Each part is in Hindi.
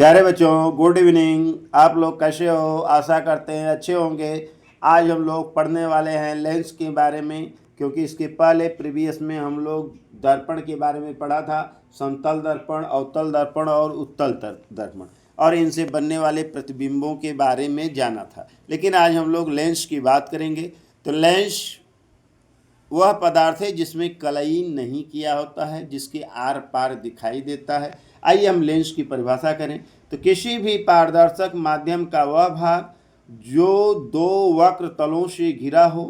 प्यारे बच्चों, गुड इवनिंग। आप लोग कैसे हो? आशा करते हैं अच्छे होंगे। आज हम लोग पढ़ने वाले हैं लेंस के बारे में, क्योंकि इसके पहले प्रीवियस में हम लोग दर्पण के बारे में पढ़ा था। समतल दर्पण, अवतल दर्पण और उत्तल दर्पण, और इनसे बनने वाले प्रतिबिंबों के बारे में जाना था। लेकिन आज हम लोग लेंस की बात करेंगे। तो लेंस वह पदार्थ है जिसमें कलई नहीं किया होता है, जिसके आर पार दिखाई देता है। आइए हम लेंस की परिभाषा करें। तो किसी भी पारदर्शक माध्यम का वह भाग जो दो वक्र तलों से घिरा हो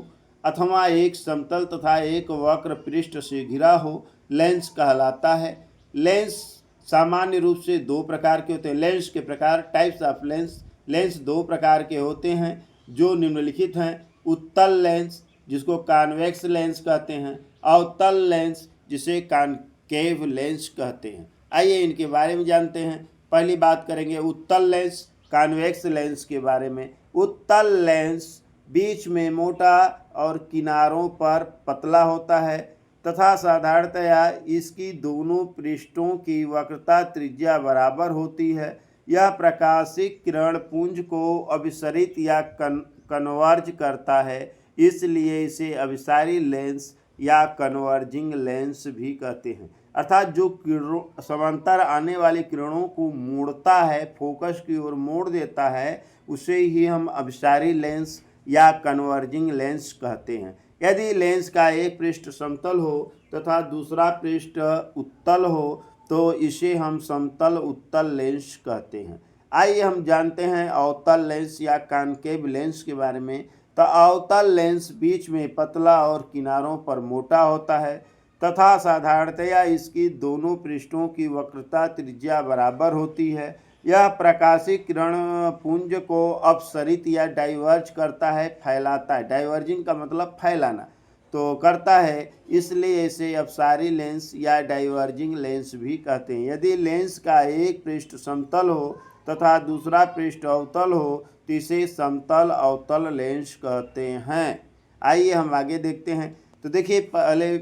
अथवा एक समतल तथा एक वक्र पृष्ठ से घिरा हो, लेंस कहलाता है। लेंस सामान्य रूप से दो प्रकार के होते हैं। लेंस के प्रकार, टाइप्स ऑफ लेंस। लेंस दो प्रकार के होते हैं जो निम्नलिखित हैं। उत्तल लेंस, जिसको कॉन्वेक्स लेंस कहते हैं। अवतल लेंस, जिसे कॉनकेव लेंस कहते हैं। आइए इनके बारे में जानते हैं। पहली बात करेंगे उत्तल लेंस, कॉन्वेक्स लेंस के बारे में। उत्तल लेंस बीच में मोटा और किनारों पर पतला होता है तथा साधारणतया इसकी दोनों पृष्ठों की वक्रता त्रिज्या बराबर होती है। यह प्रकाशिक किरण पुंज को अभिसरित या कन्वर्ज करता है, इसलिए इसे अभिसारी लेंस या कन्वर्जिंग लेंस भी कहते हैं। अर्थात जो किरणों समांतर आने वाली किरणों को मोड़ता है, फोकस की ओर मोड़ देता है, उसे ही हम अभिसारी लेंस या कन्वर्जिंग लेंस कहते हैं। यदि लेंस का एक पृष्ठ समतल हो तथा दूसरा पृष्ठ उत्तल हो तो इसे हम समतल उत्तल लेंस कहते हैं। आइए हम जानते हैं अवतल लेंस या कॉनकेव लेंस के बारे में। तो अवतल लेंस बीच में पतला और किनारों पर मोटा होता है तथा साधारणतया इसकी दोनों पृष्ठों की वक्रता त्रिज्या बराबर होती है। यह प्रकाशिक किरण पुंज को अपसरित या डाइवर्ज करता है, फैलाता है। डाइवर्जिंग का मतलब फैलाना तो करता है, इसलिए इसे अपसारी लेंस या डाइवर्जिंग लेंस भी कहते हैं। यदि लेंस का एक पृष्ठ समतल हो तथा दूसरा पृष्ठ अवतल हो तो इसे समतल अवतल लेंस कहते हैं। आइए हम आगे देखते हैं। तो देखिए, पहले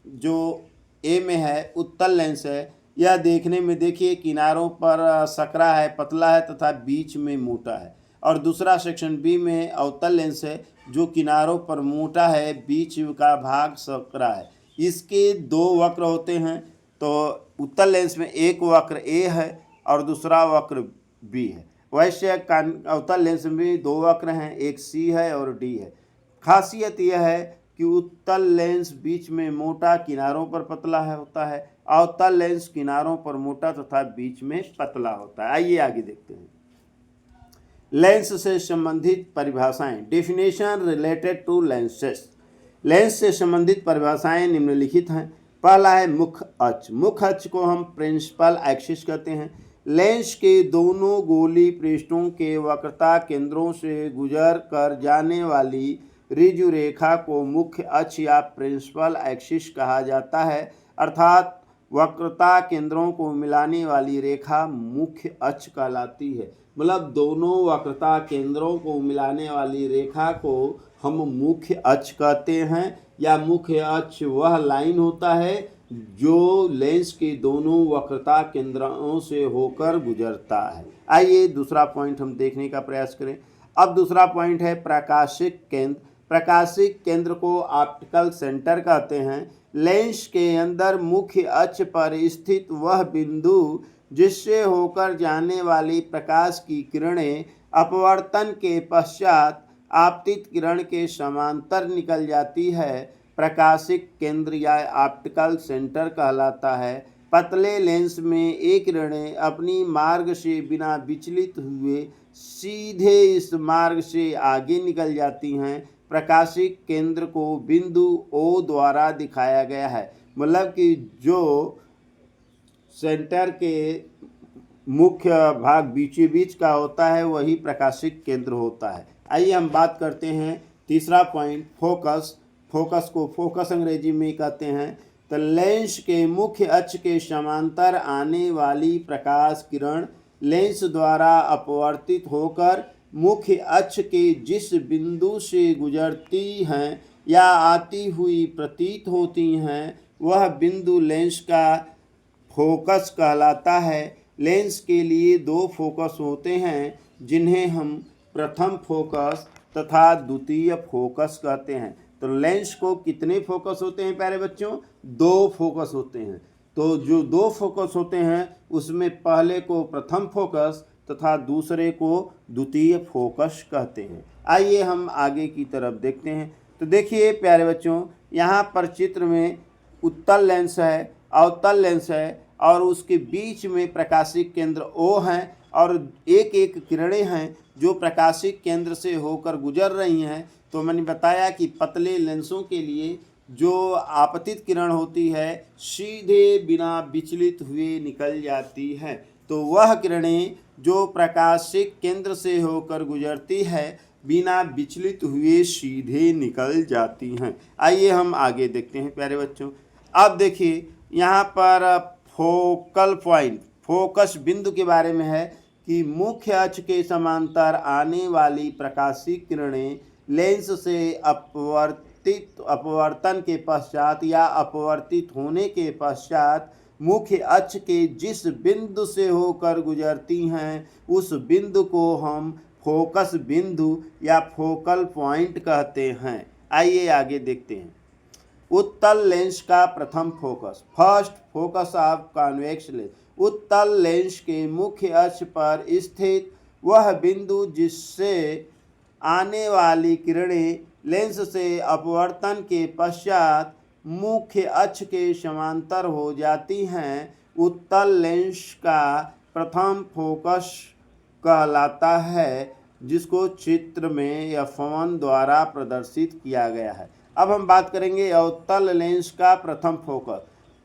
जो ए में है उत्तल लेंस है। यह देखने में देखिए किनारों पर सकरा है, पतला है तथा बीच में मोटा है। और दूसरा सेक्शन बी में अवतल लेंस है, जो किनारों पर मोटा है, बीच का भाग सकरा है। इसके दो वक्र होते हैं। तो उत्तल लेंस में एक वक्र ए है और दूसरा वक्र बी है। वैसे अवतल लेंस में दो वक्र हैं, एक सी है और डी है। खासियत यह है कि उत्तल लेंस बीच में मोटा, किनारों पर पतला होता है। अवतल लेंस किनारों पर मोटा तथा बीच में पतला होता है। आइए आगे देखते हैं। लेंस से संबंधित परिभाषाएं, definition related to lenses. Lens से संबंधित परिभाषाएं निम्नलिखित हैं। पहला है मुख्य अक्ष। मुख्य अक्ष को हम प्रिंसिपल एक्सिस कहते हैं। लेंस के दोनों गोली पृष्ठों के वक्रता केंद्रों से गुजर कर जाने वाली ऋजु रेखा को मुख्य अक्ष या प्रिंसिपल एक्सिस कहा जाता है। अर्थात वक्रता केंद्रों को मिलाने वाली रेखा मुख्य अक्ष कहलाती है। मतलब दोनों वक्रता केंद्रों को मिलाने वाली रेखा को हम मुख्य अक्ष कहते हैं, या मुख्य अक्ष वह लाइन होता है जो लेंस के दोनों वक्रता केंद्रों से होकर गुजरता है। आइए दूसरा पॉइंट हम देखने का प्रयास करें। अब दूसरा पॉइंट है प्रकाशिक केंद्र। प्रकाशिक केंद्र को ऑप्टिकल सेंटर कहते हैं। लेंस के अंदर मुख्य अक्ष पर स्थित वह बिंदु जिससे होकर जाने वाली प्रकाश की किरणें अपवर्तन के पश्चात आपतित किरण के समांतर निकल जाती है, प्रकाशिक केंद्र या ऑप्टिकल सेंटर कहलाता है। पतले लेंस में एक किरणें अपनी मार्ग से बिना विचलित हुए सीधे इस मार्ग से आगे निकल जाती हैं। प्रकाशिक केंद्र को बिंदु ओ द्वारा दिखाया गया है। मतलब कि जो सेंटर के मुख्य भाग बीची बीच का होता है वही प्रकाशिक केंद्र होता है। आइए हम बात करते हैं तीसरा पॉइंट, फोकस। फोकस को फोकस अंग्रेजी में कहते हैं। तो लेंस के मुख्य अक्ष के समांतर आने वाली प्रकाश किरण लेंस द्वारा अपवर्तित होकर मुख्य अक्ष के जिस बिंदु से गुजरती हैं या आती हुई प्रतीत होती हैं, वह बिंदु लेंस का फोकस कहलाता है। लेंस के लिए दो फोकस होते हैं जिन्हें हम प्रथम फोकस तथा द्वितीय फोकस कहते हैं। तो लेंस को कितने फोकस होते हैं प्यारे बच्चों? दो फोकस होते हैं। तो जो दो फोकस होते हैं उसमें पहले को प्रथम फोकस तथा दूसरे को द्वितीय फोकस कहते हैं। आइए हम आगे की तरफ देखते हैं। तो देखिए प्यारे बच्चों, यहाँ पर चित्र में उत्तल लेंस है, अवतल लेंस है और उसके बीच में प्रकाशिक केंद्र O है और एक एक किरणें हैं जो प्रकाशिक केंद्र से होकर गुजर रही हैं। तो मैंने बताया कि पतले लेंसों के लिए जो आपतित किरण होती है सीधे बिना विचलित हुए निकल जाती है। तो वह किरणें जो प्रकाशिक केंद्र से होकर गुजरती है बिना विचलित हुए सीधे निकल जाती हैं। आइए हम आगे देखते हैं प्यारे बच्चों। अब देखिए यहाँ पर फोकल पॉइंट, फोकस बिंदु के बारे में है कि मुख्य अक्ष के समांतर आने वाली प्रकाशिक किरणें लेंस से अपवर्तन के पश्चात या अपवर्तित होने के पश्चात मुख्य अक्ष के जिस बिंदु से होकर गुजरती हैं उस बिंदु को हम फोकस बिंदु या फोकल पॉइंट कहते हैं। आइए आगे देखते हैं। उत्तल लेंस का प्रथम focus, first focus of convex lens. उत्तल लेंस के मुख्य अक्ष पर स्थित वह बिंदु जिससे आने वाली किरणें लेंस से अपवर्तन के पश्चात मुख्य अक्ष के समांतर हो जाती हैं, उत्तल लेंस का प्रथम फोकस कहलाता है, जिसको चित्र में F1 द्वारा प्रदर्शित किया गया है। अब हम बात करेंगे अवतल लेंस का प्रथम focus,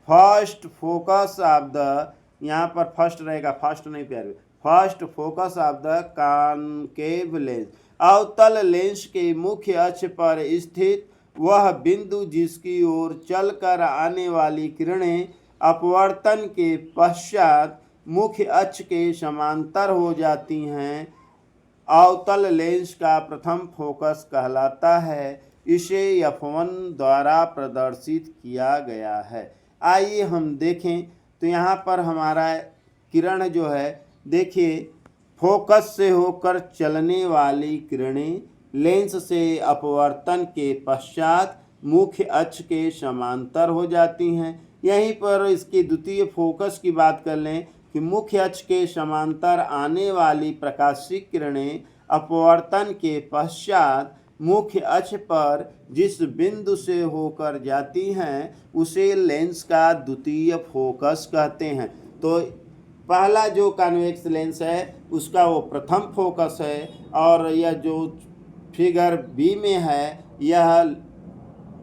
first focus of the, यहाँ पर फर्स्ट रहेगा, फर्स्ट नहीं प्यारे, first focus of the concave lens. अवतल लेंस के मुख्य अक्ष पर स्थित वह बिंदु जिसकी ओर चलकर आने वाली किरणें अपवर्तन के पश्चात मुख्य अक्ष के समांतर हो जाती हैं, अवतल लेंस का प्रथम फोकस कहलाता है। इसे F1 द्वारा प्रदर्शित किया गया है। आइए हम देखें। तो यहाँ पर हमारा किरण जो है, देखिए फोकस से होकर चलने वाली किरणें लेंस से अपवर्तन के पश्चात मुख्य अक्ष के समांतर हो जाती हैं। यहीं पर इसके द्वितीय फोकस की बात कर लें कि मुख्य अक्ष के समांतर आने वाली प्रकाशिक किरणें अपवर्तन के पश्चात मुख्य अक्ष पर जिस बिंदु से होकर जाती हैं उसे लेंस का द्वितीय फोकस कहते हैं। तो पहला जो कॉन्वेक्स लेंस है उसका वो प्रथम फोकस है और यह जो फिगर बी में है यह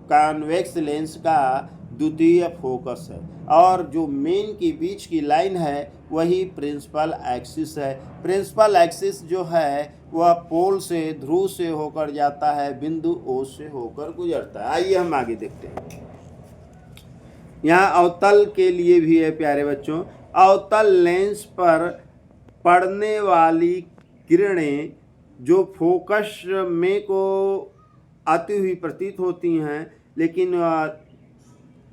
कॉन्वेक्स लेंस का द्वितीय फोकस है और जो मेन की बीच की लाइन है वही प्रिंसिपल एक्सिस है। प्रिंसिपल एक्सिस जो है वह पोल से, ध्रुव से होकर जाता है, बिंदु ओ से होकर गुजरता है। आइए हम आगे देखते हैं। यहाँ अवतल के लिए भी है प्यारे बच्चों। अवतल लेंस पर पड़ने वाली किरणें जो फोकस में को आती हुई प्रतीत होती हैं लेकिन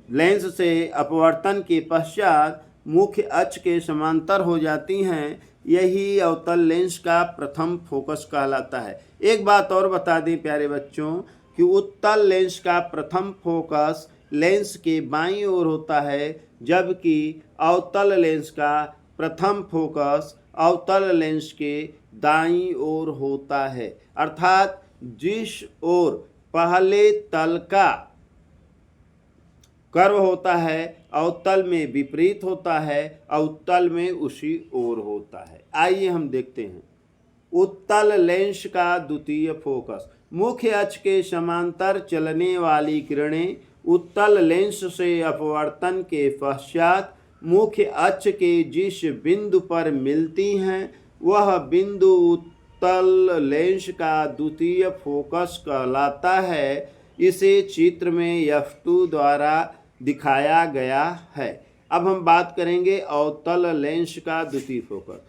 लेंस से अपवर्तन के पश्चात मुख्य अक्ष के समांतर हो जाती हैं, यही अवतल लेंस का प्रथम फोकस कहलाता है। एक बात और बता दें प्यारे बच्चों कि उत्तल लेंस का प्रथम फोकस लेंस के बाईं ओर होता है, जबकि अवतल लेंस का प्रथम फोकस अवतल लेंस के दाईं ओर होता है। अर्थात जिस ओर पहले तल का कर्व होता है अवतल में विपरीत होता है, अवतल में उसी ओर होता है। आइए हम देखते हैं। उत्तल लेंस का द्वितीय फोकस, मुख्य अक्ष के समांतर चलने वाली किरणें उत्तल लेंस से अपवर्तन के पश्चात मुख्य अक्ष के जिस बिंदु पर मिलती हैं वह बिंदु उत्तल लेंस का द्वितीय फोकस कहलाता है। इसे चित्र में F2 द्वारा दिखाया गया है। अब हम बात करेंगे अवतल लेंस का द्वितीय फोकस।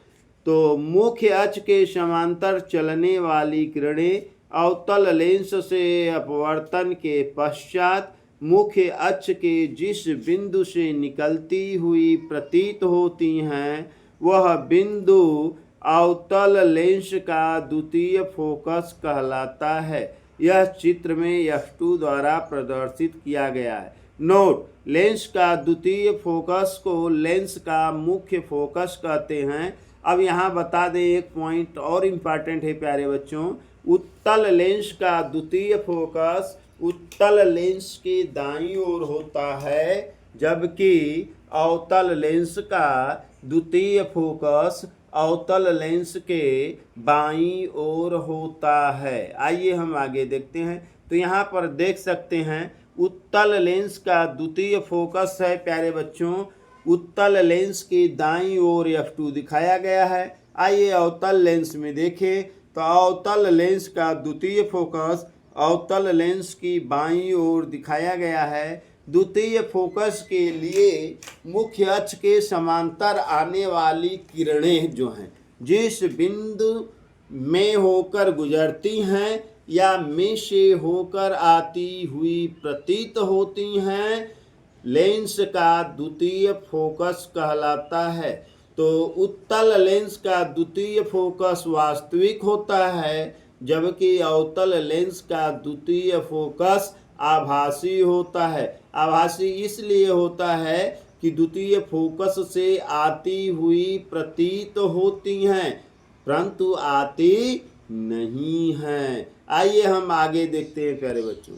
तो मुख्य अक्ष के समांतर चलने वाली किरणें अवतल लेंस से अपवर्तन के पश्चात मुख्य अक्ष के जिस बिंदु से निकलती हुई प्रतीत होती हैं वह बिंदु अवतल लेंस का द्वितीय फोकस कहलाता है। यह चित्र में F2 द्वारा प्रदर्शित किया गया है। नोट, लेंस का द्वितीय फोकस को लेंस का मुख्य फोकस कहते हैं। अब यहाँ बता दें, एक पॉइंट और इम्पॉर्टेंट है प्यारे बच्चों, उत्तल लेंस का द्वितीय फोकस उत्तल लेंस के दाईं ओर होता है, जबकि अवतल लेंस का द्वितीय फोकस अवतल लेंस के बाईं ओर होता है। आइए हम आगे देखते हैं। तो यहाँ पर देख सकते हैं उत्तल लेंस का द्वितीय फोकस है प्यारे बच्चों, उत्तल लेंस के दाईं ओर F2 दिखाया गया है। आइए अवतल लेंस में देखें तो अवतल लेंस का द्वितीय फोकस अवतल लेंस की बाईं ओर दिखाया गया है। द्वितीय फोकस के लिए मुख्य अक्ष के समांतर आने वाली किरणें जो हैं, जिस बिंदु में होकर गुजरती हैं या में से होकर आती हुई प्रतीत होती हैं, लेंस का द्वितीय फोकस कहलाता है। तो उत्तल लेंस का द्वितीय फोकस वास्तविक होता है, जबकि अवतल लेंस का द्वितीय फोकस आभासी होता है। आभासी इसलिए होता है कि द्वितीय फोकस से आती हुई प्रतीत होती हैं, परंतु आती नहीं हैं। आइए हम आगे देखते हैं प्यारे बच्चों।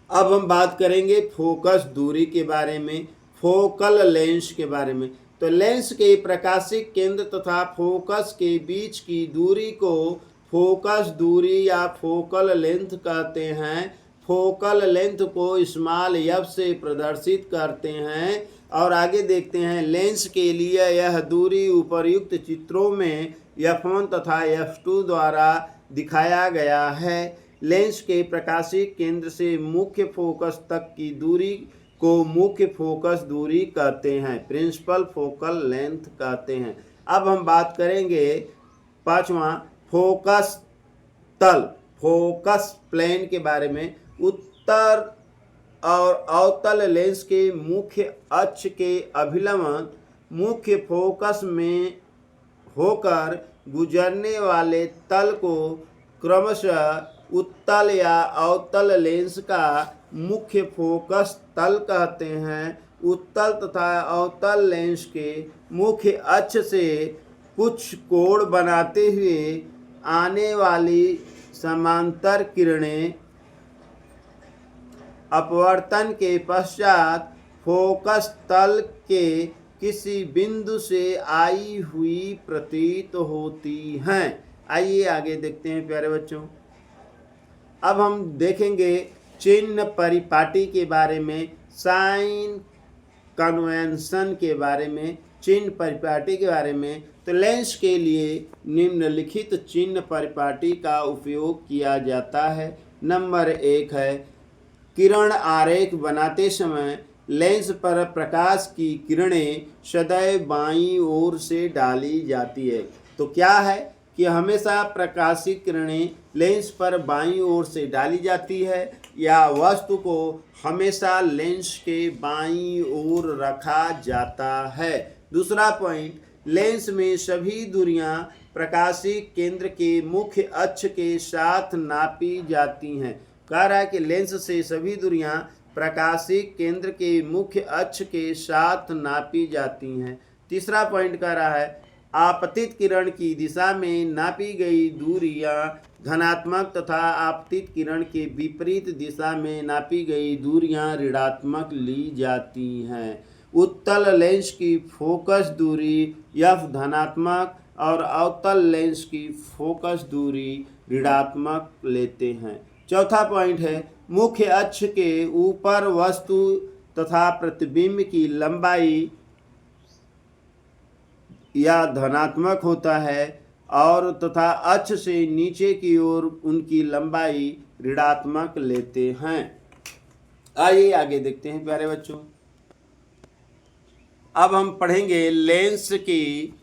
अब हम बात करेंगे फोकस दूरी के बारे में, फोकल लेंस के बारे में। तो लेंस के प्रकाशिक केंद्र तथा फोकस के बीच की दूरी को फोकस दूरी या फोकल लेंथ कहते हैं। फोकल लेंथ को स्मॉल f से प्रदर्शित करते हैं। और आगे देखते हैं, लेंस के लिए यह दूरी उपर्युक्त चित्रों में F1 तथा F2 द्वारा दिखाया गया है। लेंस के प्रकाशिक केंद्र से मुख्य फोकस तक की दूरी को मुख्य फोकस दूरी कहते हैं, प्रिंसिपल फोकल लेंथ कहते हैं। अब हम बात करेंगे पांचवा, फोकस तल, फोकस प्लेन के बारे में। उत्तर और अवतल लेंस के मुख्य अक्ष के अभिलंब मुख्य फोकस में होकर गुजरने वाले तल को क्रमशः उत्तल या अवतल लेंस का मुख्य फोकस तल कहते हैं। उत्तल तथा अवतल लेंस के मुख्य अक्ष से कुछ कोण बनाते हुए आने वाली समांतर किरणें अपवर्तन के पश्चात फोकस तल के किसी बिंदु से आई हुई प्रतीत होती हैं। आइए आगे देखते हैं प्यारे बच्चों। अब हम देखेंगे चिन्ह परिपाटी के बारे में, साइन कन्वेंशन के बारे में, चिन्ह परिपाटी के बारे में। तो लेंस के लिए निम्नलिखित चिन्ह परिपाटी का उपयोग किया जाता है। नंबर 1 है, किरण आरेख बनाते समय लेंस पर प्रकाश की किरणें सदैव बाईं ओर से डाली जाती है। तो क्या है कि हमेशा प्रकाशित किरणें लेंस पर बाईं ओर से डाली जाती है, या वस्तु को हमेशा लेंस के बाईं ओर रखा जाता है। दूसरा पॉइंट, लेंस में सभी दूरियां प्रकाशिक केंद्र के मुख्य अक्ष के साथ नापी जाती हैं। कह रहा है कि लेंस से सभी दूरियां प्रकाशिक केंद्र के मुख्य अक्ष के साथ नापी जाती हैं। तीसरा पॉइंट कह रहा है, आपतित किरण की दिशा में नापी गई दूरियां धनात्मक तथा आपतित किरण के विपरीत दिशा में नापी गई दूरियां ऋणात्मक ली जाती हैं। उत्तल लेंस की फोकस दूरी F धनात्मक और अवतल लेंस की फोकस दूरी ऋणात्मक लेते हैं। चौथा पॉइंट है, मुख्य अक्ष के ऊपर वस्तु तथा प्रतिबिंब की लंबाई या धनात्मक होता है और तथा अक्ष से नीचे की ओर उनकी लंबाई ऋणात्मक लेते हैं। आइए आगे देखते हैं प्यारे बच्चों। अब हम पढ़ेंगे लेंस की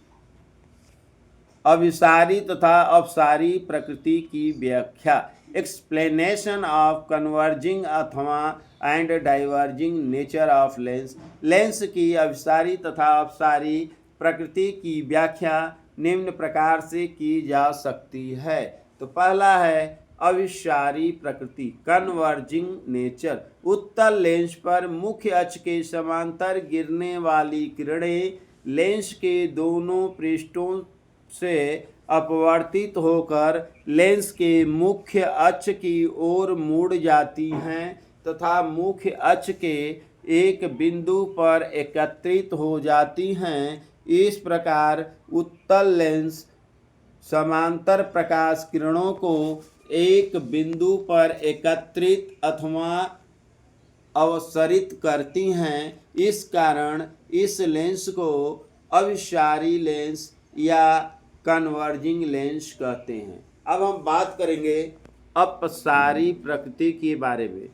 अभिसारी तथा अपसारी प्रकृति की व्याख्या, एक्सप्लेनेशन ऑफ कन्वर्जिंग अथवा and diverging nature of lens. Lens की अभिसारी तथा अपसारी प्रकृति की व्याख्या निम्न प्रकार से की जा सकती है। तो पहला है अभिसारी प्रकृति, कन्वर्जिंग नेचर। उत्तल लेंस पर मुख्य अक्ष के समांतर गिरने वाली किरणें लेंस के दोनों पृष्ठों से अपवर्तित होकर लेंस के मुख्य अक्ष की ओर मुड़ जाती हैं तथा मुख्य अक्ष के एक बिंदु पर एकत्रित हो जाती हैं। इस प्रकार उत्तल लेंस समांतर प्रकाश किरणों को एक बिंदु पर एकत्रित अथवा अवसरित करती हैं। इस कारण इस लेंस को अभिसारी लेंस या कन्वर्जिंग लेंस कहते हैं। अब हम बात करेंगे अपसारी प्रकृति के बारे में।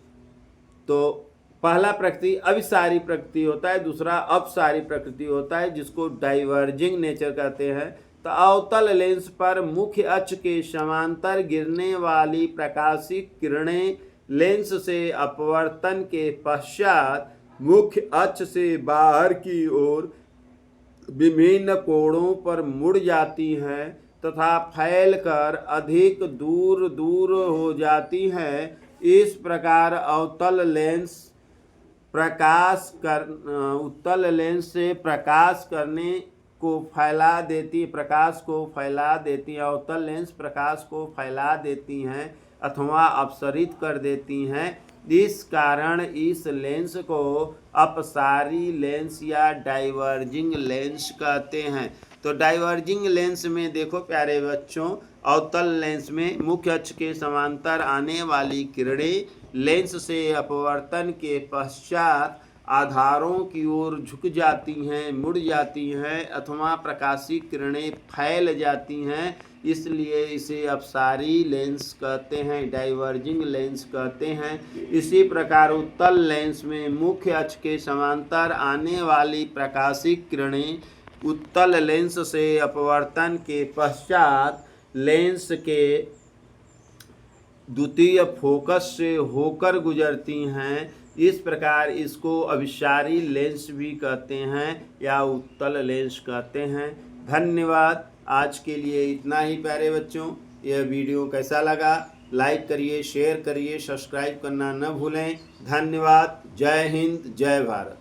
तो पहला प्रकृति अभिसारी प्रकृति होता है, दूसरा अपसारी प्रकृति होता है, जिसको डाइवर्जिंग नेचर कहते हैं। तो अवतल लेंस पर मुख्य अक्ष के समांतर गिरने वाली प्रकाशिक किरणें लेंस से अपवर्तन के पश्चात मुख्य अक्ष से बाहर की ओर विभिन्न कोणों पर मुड़ जाती हैं तथा फैलकर अधिक दूर दूर हो जाती हैं। इस प्रकार अवतल लेंस उत्तल लेंस से प्रकाश करने को फैला देती, प्रकाश को फैला देती हैं। अवतल लेंस प्रकाश को फैला देती हैं अथवा अपसरित कर देती हैं। इस कारण इस लेंस को अपसारी लेंस या डाइवर्जिंग लेंस कहते हैं। तो डाइवर्जिंग लेंस में देखो प्यारे बच्चों, अवतल लेंस में मुख्य अक्ष के समांतर आने वाली किरणें लेंस से अपवर्तन के पश्चात आधारों की ओर झुक जाती हैं, मुड़ जाती हैं अथवा प्रकाशिक किरणें फैल जाती हैं, इसलिए इसे अपसारी लेंस कहते हैं, डाइवर्जिंग लेंस कहते हैं। इसी प्रकार उत्तल लेंस में मुख्य अक्ष के समांतर आने वाली प्रकाशिक किरणें उत्तल लेंस से अपवर्तन के पश्चात लेंस के द्वितीय फोकस से होकर गुजरती हैं। इस प्रकार इसको अभिसारी लेंस भी कहते हैं या उत्तल लेंस कहते हैं। धन्यवाद। आज के लिए इतना ही प्यारे बच्चों। यह वीडियो कैसा लगा लाइक करिए, शेयर करिए, सब्सक्राइब करना न भूलें। धन्यवाद। जय हिंद, जय भारत।